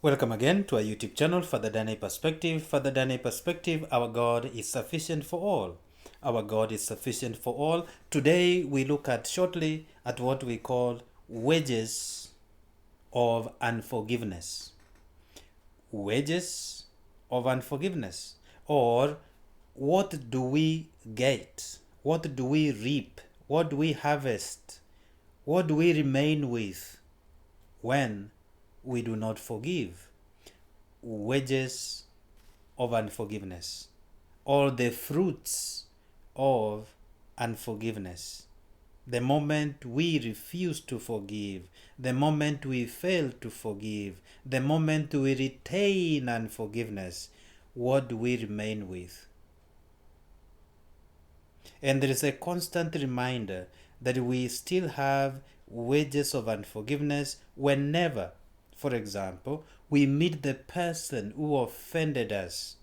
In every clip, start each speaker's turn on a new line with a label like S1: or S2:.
S1: Welcome again to our YouTube channel, Father Dane Perspective. Father Dane Perspective, our God is sufficient for all. Our God is sufficient for all. Today we look at shortly at what we call wages of unforgiveness. Wages of unforgiveness. Or what do we get? What do we reap? What do we harvest? What do we remain with when we do not forgive? Wages of unforgiveness, or the fruits of unforgiveness. The moment we refuse to forgive, the moment we fail to forgive, the moment we retain unforgiveness, what do we remain with? And there is a constant reminder that we still have wages of unforgiveness whenever, for example, we meet the person who offended us.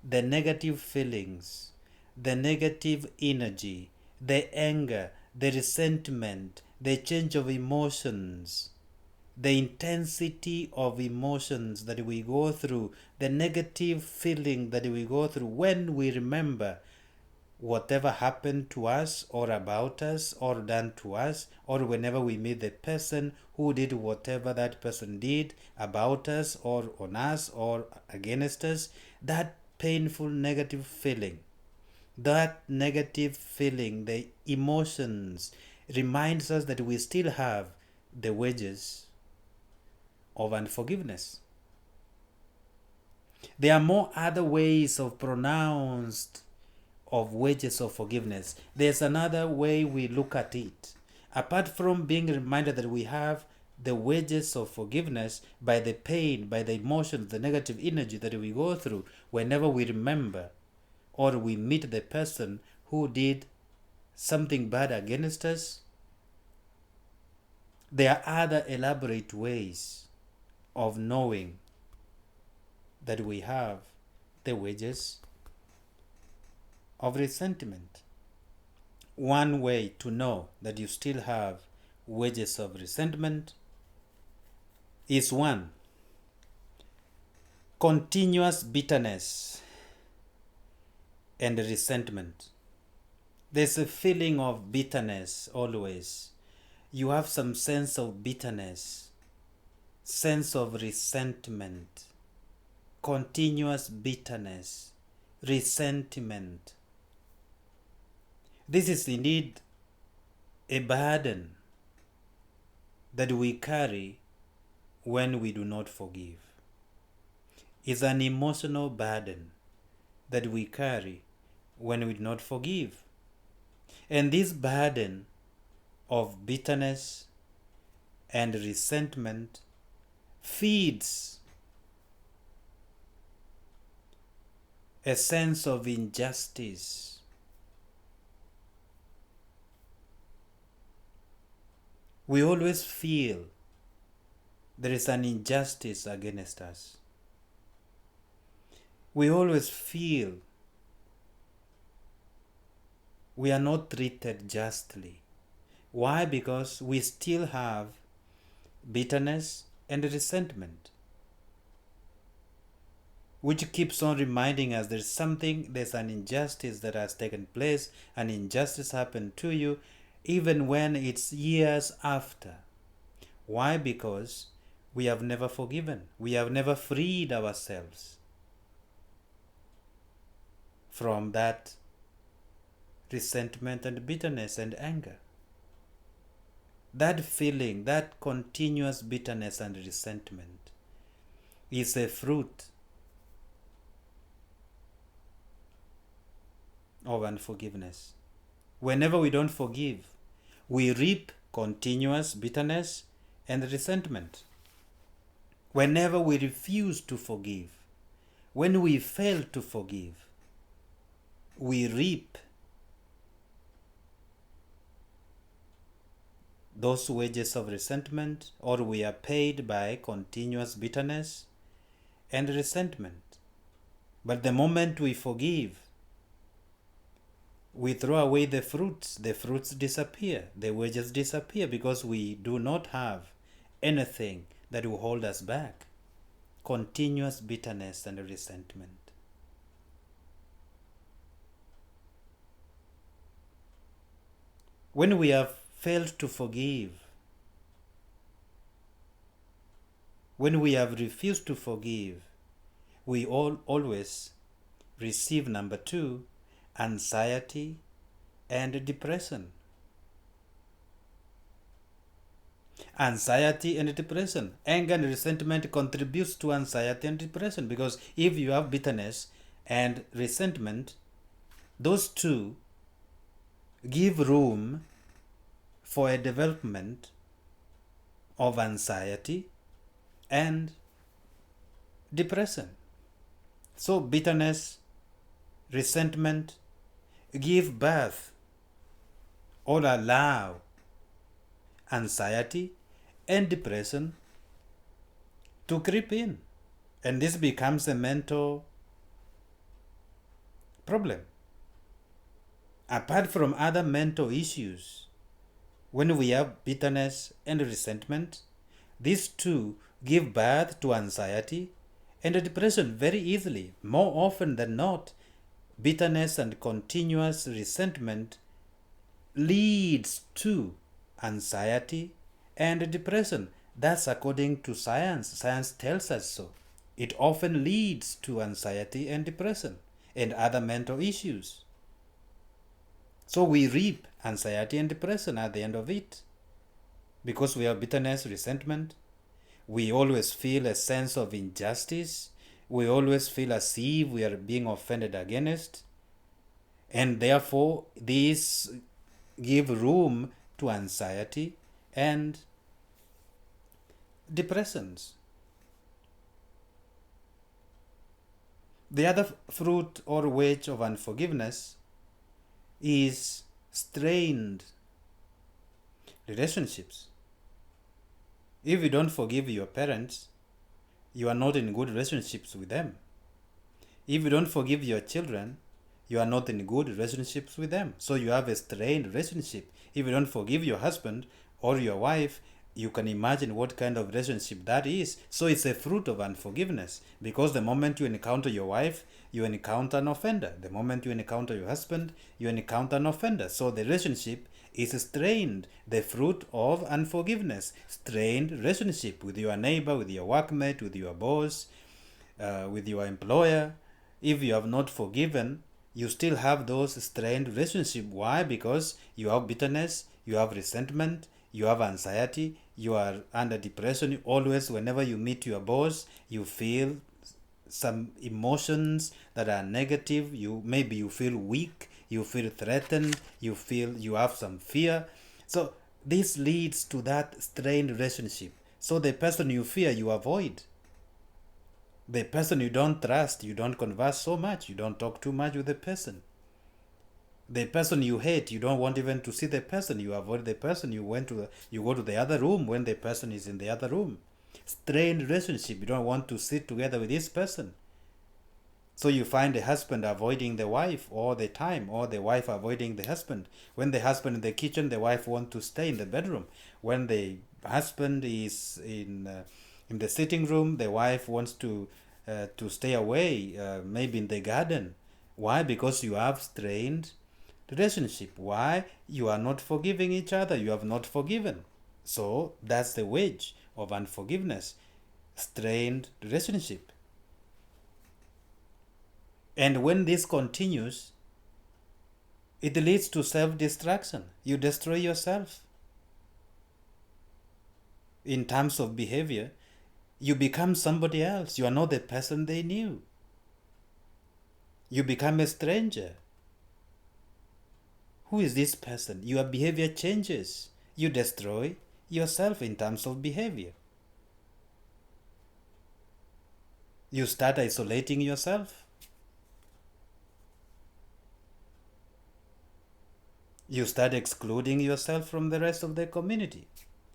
S1: The negative feelings, the negative energy, the anger, the resentment, the change of emotions, the intensity of emotions that we go through, the negative feeling that we go through when we remember whatever happened to us or about us or done to us, or whenever we meet the person who did whatever that person did about us or on us or against us, that painful negative feeling, the emotions reminds us that we still have the wages of unforgiveness. There are more other ways of pronounced of wages of forgiveness. There's another way we look at it. Apart from being reminded that we have the wages of forgiveness by the pain, by the emotions, the negative energy that we go through whenever we remember or we meet the person who did something bad against us, there are other elaborate ways of knowing that we have the wages of resentment. One way to know that you still have wages of resentment is one, continuous bitterness and resentment. There's a feeling of bitterness always. You have some sense of bitterness, sense of resentment, continuous bitterness, resentment. This is indeed a burden that we carry when we do not forgive. It's an emotional burden that we carry when we do not forgive. And this burden of bitterness and resentment feeds a sense of injustice. We always feel there is an injustice against us. We always feel we are not treated justly. Why? Because we still have bitterness and resentment, which keeps on reminding us there's an injustice that has taken place, an injustice happened to you, even when it's years after. Why? Because we have never forgiven. We have never freed ourselves from that resentment and bitterness and anger. That feeling, that continuous bitterness and resentment is a fruit of unforgiveness. Whenever we don't forgive, we reap continuous bitterness and resentment. Whenever we refuse to forgive, when we fail to forgive, we reap those wages of resentment, or we are paid by continuous bitterness and resentment. But the moment we forgive, we throw away the fruits disappear, the wages disappear, because we do not have anything that will hold us back. continuous bitterness and resentment. When we have failed to forgive, when we have refused to forgive, we always receive, number 2, anxiety and depression. Anxiety and depression. Anger and resentment contributes to anxiety and depression, because if you have bitterness and resentment, those two give room for a development of anxiety and depression. So bitterness, resentment give birth or allow anxiety and depression to creep in, and this becomes a mental problem. Apart from other mental issues, when we have bitterness and resentment, these two give birth to anxiety and depression very easily. More often than not, bitterness and continuous resentment leads to anxiety and depression. That's according to science. Science tells us so. It often leads to anxiety and depression and other mental issues. So we reap anxiety and depression at the end of it. Because we have bitterness, resentment, we always feel a sense of injustice. We always feel as if we are being offended against. And therefore, these give room to anxiety and depressions. The other fruit or wage of unforgiveness is strained relationships. If you don't forgive your parents, you are not in good relationships with them. If you don't forgive your children, you are not in good relationships with them. So you have a strained relationship. If you don't forgive your husband or your wife, you can imagine what kind of relationship that is. So it's a fruit of unforgiveness, because the moment you encounter your wife, you encounter an offender. The moment you encounter your husband, you encounter an offender. So the relationship is strained, the fruit of unforgiveness. Strained relationship with your neighbor, with your workmate, with your boss, with your employer. If you have not forgiven, you still have those strained relationships. Why? Because you have bitterness, you have resentment, you have anxiety, you are under depression. Always, whenever you meet your boss, you feel some emotions that are negative. Maybe you feel weak, you feel threatened, you feel you have some fear. So this leads to that strained relationship. So the person you fear, you avoid. The person you don't trust, you don't converse so much, you don't talk too much with the person. The person you hate, you don't want even to see the person, you avoid the person, you go to the other room when the person is in the other room. Strained relationship, you don't want to sit together with this person. So you find the husband avoiding the wife all the time, or the wife avoiding the husband. When the husband in the kitchen, the wife wants to stay in the bedroom. When the husband is in the sitting room, the wife wants to stay away, maybe in the garden. Why? Because you have strained relationship. Why? You are not forgiving each other. You have not forgiven. So that's the wage of unforgiveness. Strained relationship. And when this continues, it leads to self-destruction. You destroy yourself. In terms of behavior, you become somebody else. You are not the person they knew. You become a stranger. Who is this person? Your behavior changes. You destroy yourself in terms of behavior. You start isolating yourself. You start excluding yourself from the rest of the community.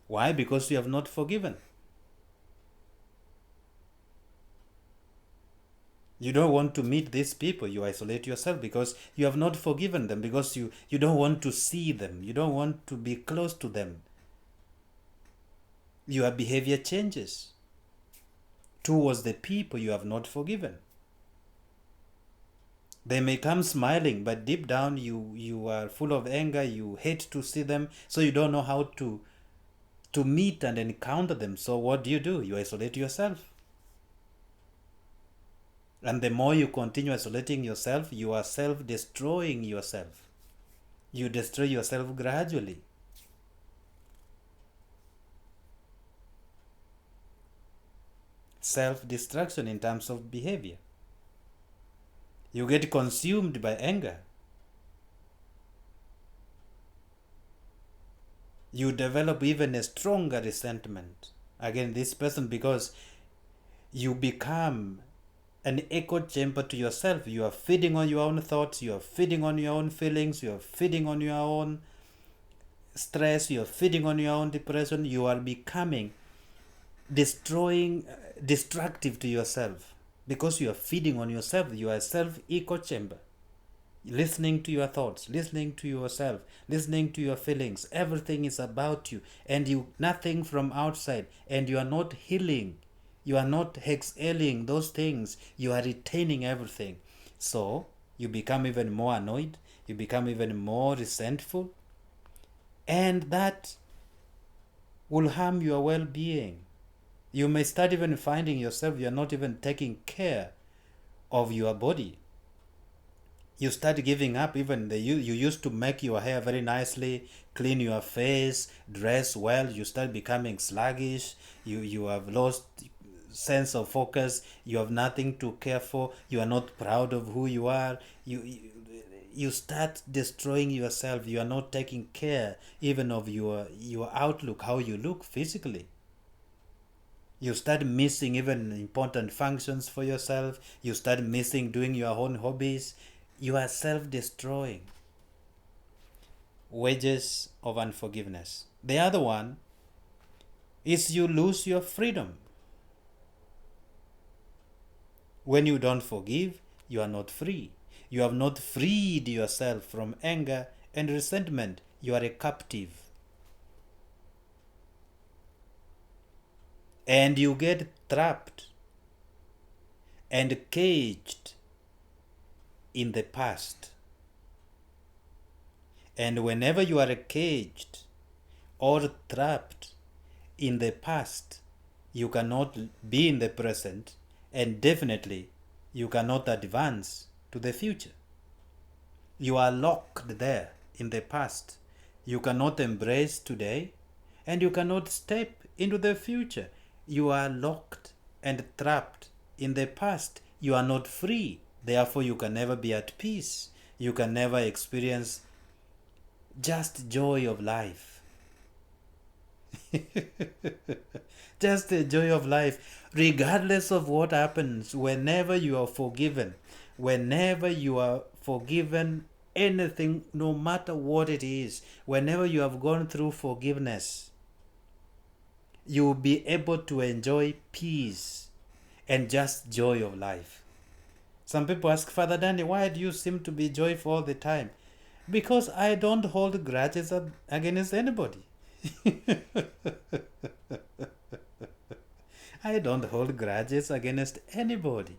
S1: Why? Because you have not forgiven. You don't want to meet these people. You isolate yourself because you have not forgiven them, because you don't want to see them. You don't want to be close to them. Your behavior changes towards the people you have not forgiven. They may come smiling, but deep down you are full of anger, you hate to see them, so you don't know how to meet and encounter them. So what do? You isolate yourself. And the more you continue isolating yourself, you are self-destroying yourself. You destroy yourself gradually. Self-destruction in terms of behavior. You get consumed by anger. You develop even a stronger resentment against this person because you become an echo chamber to yourself. You are feeding on your own thoughts, you are feeding on your own feelings, you are feeding on your own stress, you are feeding on your own depression. You are becoming destructive to yourself because you are feeding on yourself. You are a self echo chamber, listening to your thoughts, listening to yourself, listening to your feelings. Everything is about you, and you nothing from outside, and you are not healing. You are not exhaling those things. You are retaining everything. So you become even more annoyed, you become even more resentful, and that will harm your well-being. You may start even finding yourself you're not even taking care of your body. You start giving up even you used to make your hair very nicely, clean your face, dress well. You start becoming sluggish. You have lost sense of focus. You have nothing to care for. You are not proud of who you are. You start destroying yourself. You are not taking care even of your outlook, how you look physically. You start missing even important functions for yourself. You start missing doing your own hobbies. You are self-destroying. Wages of unforgiveness. The other one is you lose your freedom. When you don't forgive, you are not free. You have not freed yourself from anger and resentment. You are a captive. And you get trapped and caged in the past. And whenever you are caged or trapped in the past, you cannot be in the present, and definitely you cannot advance to the future. You are locked there in the past. You cannot embrace today, and you cannot step into the future. You are locked and trapped in the past. You are not free. Therefore, you can never be at peace. You can never experience just joy of life. Just the joy of life, regardless of what happens. Whenever you are forgiven, anything, no matter what it is, whenever you have gone through forgiveness, you will be able to enjoy peace and just joy of life. Some people ask, Father Danny, why do you seem to be joyful all the time? Because I don't hold grudges against anybody. I don't hold grudges against anybody.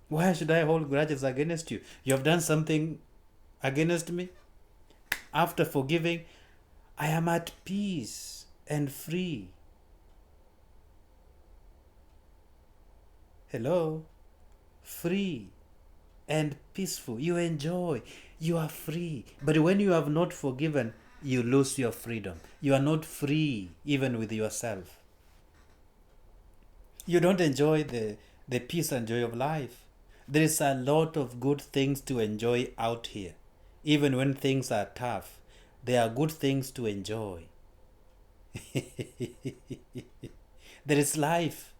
S1: Why should I hold grudges against you? You have done something against me. After forgiving, I am at peace and free. Hello? Free and peaceful. You enjoy. You are free. But when you have not forgiven, you lose your freedom. You are not free even with yourself. You don't enjoy the peace and joy of life. There is a lot of good things to enjoy out here. Even when things are tough, there are good things to enjoy. There is life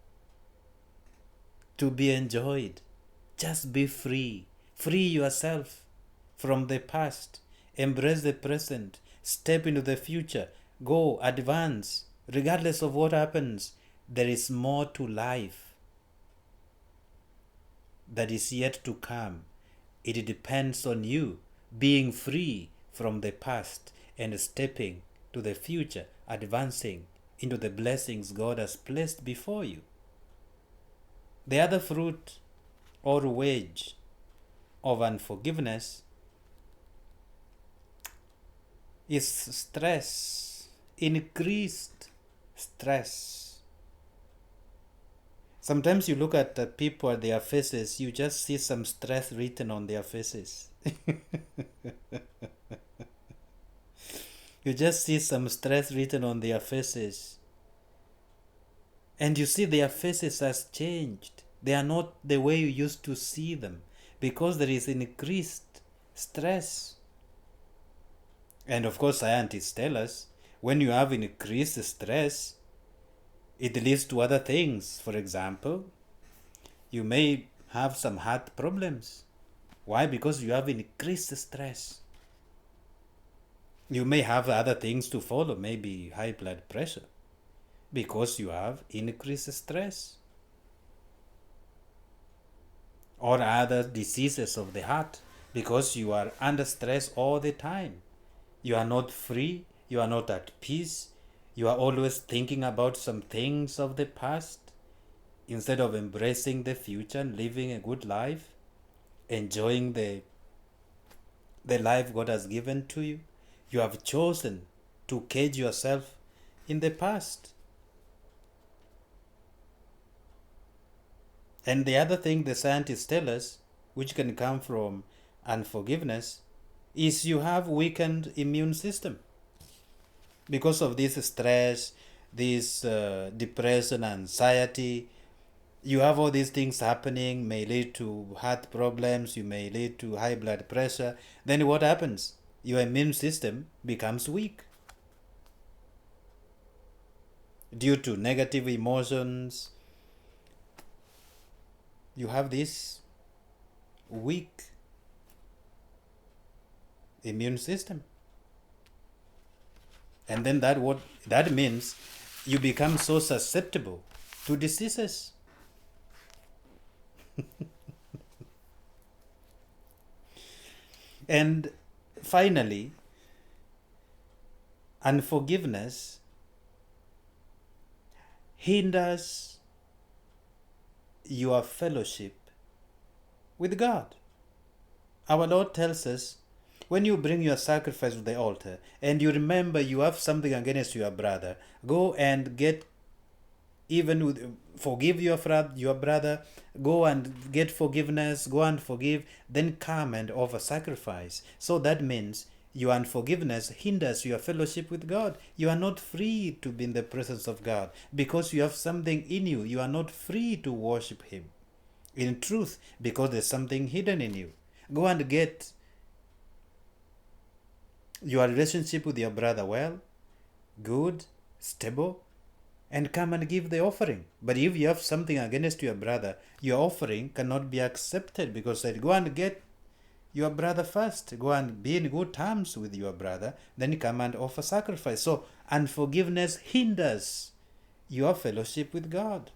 S1: to be enjoyed. Just be free. Free yourself from the past. Embrace the present. Step into the future. Go, advance. Regardless of what happens, there is more to life that is yet to come. It depends on you being free from the past and stepping to the future, advancing into the blessings God has placed before you. The other fruit or wage of unforgiveness is stress, increased stress. Sometimes you look at the people at their faces, you just see some stress written on their faces. You just see some stress written on their faces. And you see their faces has changed. They are not the way you used to see them because there is increased stress. And of course, scientists tell us when you have increased stress, it leads to other things. For example, you may have some heart problems. Why? Because you have increased stress. You may have other things to follow, maybe high blood pressure, because you have increased stress. Or other diseases of the heart, because you are under stress all the time. You are not free, you are not at peace, you are always thinking about some things of the past instead of embracing the future and living a good life, enjoying the life God has given to you. You have chosen to cage yourself in the past. And the other thing the scientists tell us, which can come from unforgiveness, is you have weakened immune system. Because of this stress, this depression, anxiety, you have all these things happening, may lead to heart problems, you may lead to high blood pressure. Then what happens? Your immune system becomes weak due to negative emotions. You have this weak immune system. And then that means you become so susceptible to diseases. And finally, unforgiveness hinders your fellowship with God. Our Lord tells us, when you bring your sacrifice to the altar and you remember you have something against your brother, go and forgive your brother, go and get forgiveness, go and forgive, then come and offer sacrifice. So that means your unforgiveness hinders your fellowship with God. You are not free to be in the presence of God because you have something in you. You are not free to worship Him in truth because there's something hidden in you. Go and get your relationship with your brother well, good, stable, and come and give the offering. But if you have something against your brother, your offering cannot be accepted because go and get your brother first. Go and be in good terms with your brother, then come and offer sacrifice. So unforgiveness hinders your fellowship with God.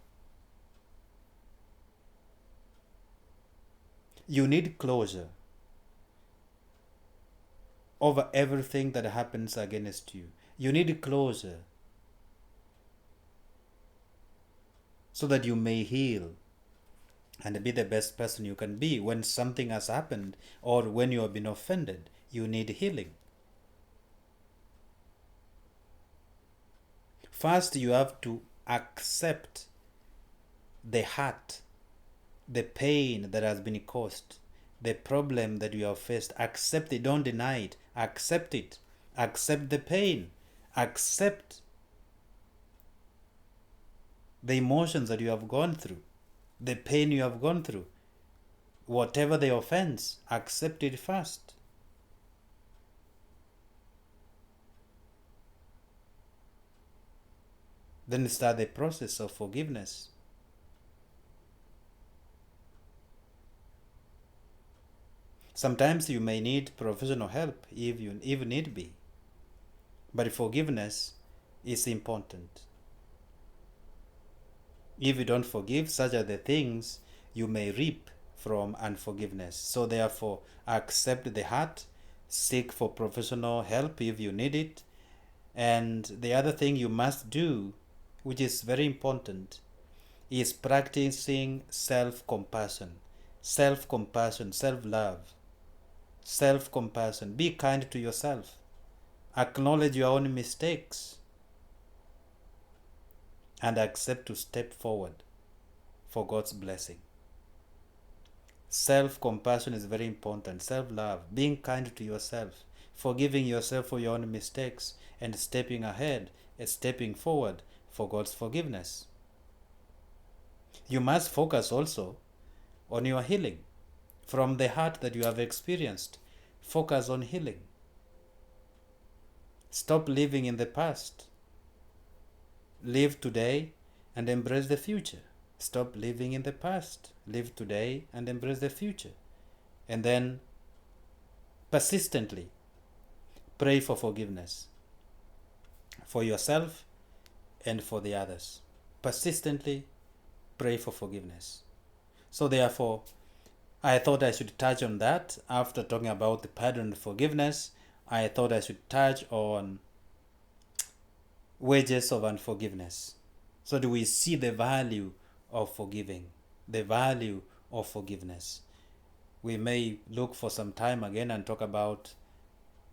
S1: You need closure over everything that happens against you. You need closure so that you may heal and be the best person you can be. When something has happened or when you have been offended, you need healing. First, you have to accept the hurt, the pain that has been caused, the problem that you have faced. Accept it, don't deny it. Accept it. Accept the pain. Accept the emotions that you have gone through, the pain you have gone through. Whatever the offense, accept it first. Then start the process of forgiveness. Sometimes you may need professional help if need be. But forgiveness is important. If you don't forgive, such are the things you may reap from unforgiveness. So therefore, accept the hurt, seek for professional help if you need it. And the other thing you must do, which is very important, is practicing self-compassion, self-compassion, self-love, self-compassion. Be kind to yourself. Acknowledge your own mistakes and accept to step forward for God's blessing. Self-compassion is very important. Self-love, being kind to yourself, forgiving yourself for your own mistakes and stepping ahead and stepping forward for God's forgiveness. You must focus also on your healing from the hurt that you have experienced. Focus on healing. Stop living in the past. Live today and embrace the future. Stop living in the past. Live today and embrace the future. And then persistently pray for forgiveness for yourself and for the others. Persistently pray for forgiveness. So therefore, I thought I should touch on that. After talking about the pardon and forgiveness, I thought I should touch on wages of unforgiveness. So do we see the value of forgiving, the value of forgiveness? We may look for some time again and talk about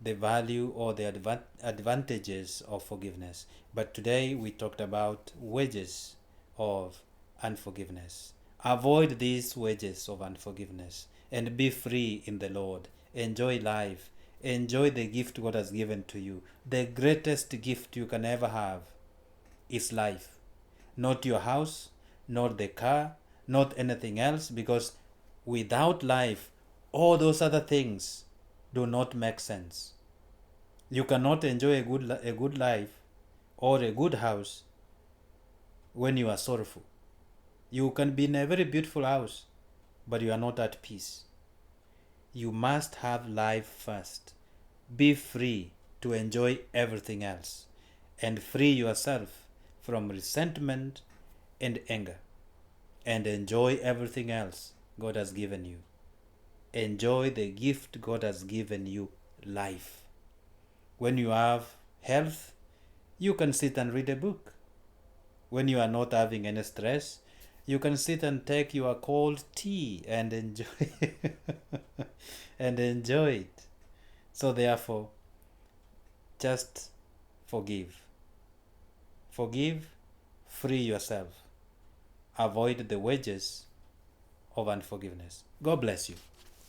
S1: the value or the advantages of forgiveness. But today we talked about wages of unforgiveness. Avoid these wages of unforgiveness and be free in the Lord. Enjoy life. Enjoy the gift God has given to you. The greatest gift you can ever have is life. Not your house, not the car, not anything else, because without life, all those other things do not make sense. You cannot enjoy a good life or a good house when you are sorrowful. You can be in a very beautiful house, but you are not at peace. You must have life first. Be free to enjoy everything else and free yourself from resentment and anger and enjoy everything else God has given you. Enjoy the gift God has given you, life. When you have health, you can sit and read a book. When you are not having any stress, you can sit and take your cold tea and enjoy and enjoy it. So therefore, just forgive. Forgive, free yourself. Avoid the wages of unforgiveness. God bless you.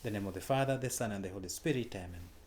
S1: In the name of the Father, the Son, and the Holy Spirit. Amen.